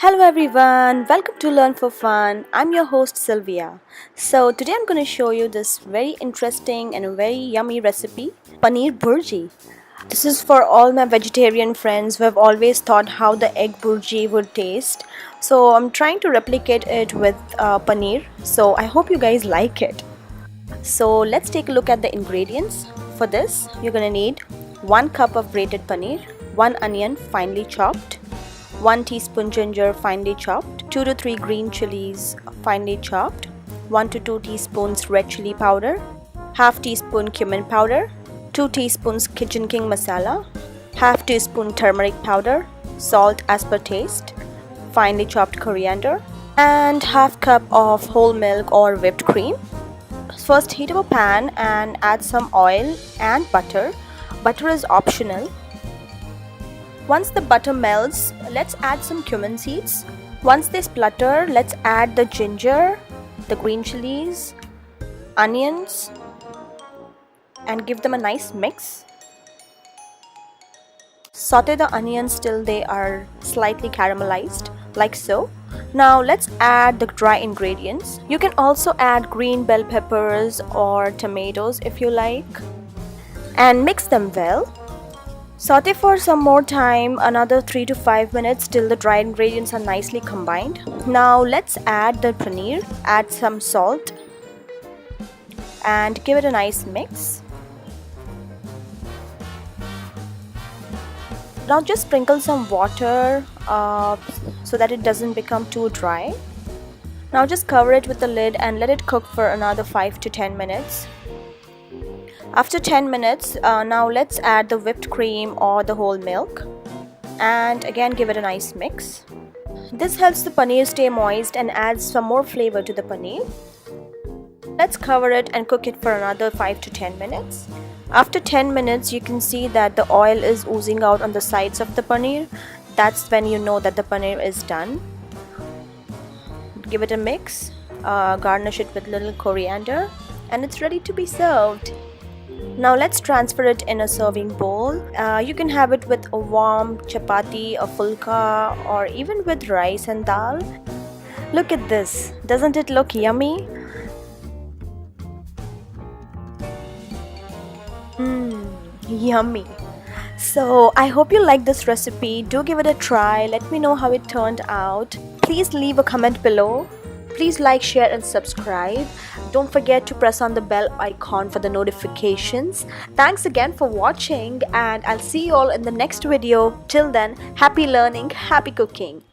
Hello everyone, welcome to Learn for Fun. I'm your host Sylvia. So today I'm going to show you this very interesting and a very yummy recipe, Paneer Bhurji. This is for all my vegetarian friends who have always thought how the egg bhurji would taste. So I'm trying to replicate it with paneer. So I hope you guys like it. So let's take a look at the ingredients. For this, you're going to need 1 cup of grated paneer, 1 onion finely chopped, 1 teaspoon ginger finely chopped, 2 to 3 green chilies finely chopped, 1 to 2 teaspoons red chili powder, half teaspoon cumin powder, 2 teaspoons kitchen king masala, half teaspoon turmeric powder, salt as per taste, finely chopped coriander, and half cup of whole milk or whipped cream. First heat up a pan and add some oil and butter. Butter is optional. Once the butter melts, let's add some cumin seeds. Once they splutter, let's add the ginger, the green chilies, onions, and give them a nice mix. Saute the onions till they are slightly caramelized, like so. Now let's add the dry ingredients. You can also add green bell peppers or tomatoes if you like, and mix them well. Saute for some more time, another 3 to 5 minutes till the dry ingredients are nicely combined. Now let's add the paneer, add some salt and give it a nice mix. Now just sprinkle some water so that it doesn't become too dry. Now just cover it with the lid and let it cook for another 5 to 10 minutes. After 10 minutes, now let's add the whipped cream or the whole milk and again give it a nice mix. This helps the paneer stay moist and adds some more flavor to the paneer. Let's cover it and cook it for another 5 to 10 minutes. After 10 minutes, you can see that the oil is oozing out on the sides of the paneer. That's when you know that the paneer is done. Give it a mix, garnish it with little coriander, and it's ready to be served. Now let's transfer it in a serving bowl. You can have it with a warm chapati, a fulka, or even with rice and dal. Look at this. Doesn't it look yummy? Yummy. So I hope you like this recipe. Do give it a try. Let me know how it turned out. Please leave a comment below. Please like, share and subscribe. Don't forget to press on the bell icon for the notifications. Thanks again for watching and I'll see you all in the next video. Till then, happy learning, happy cooking.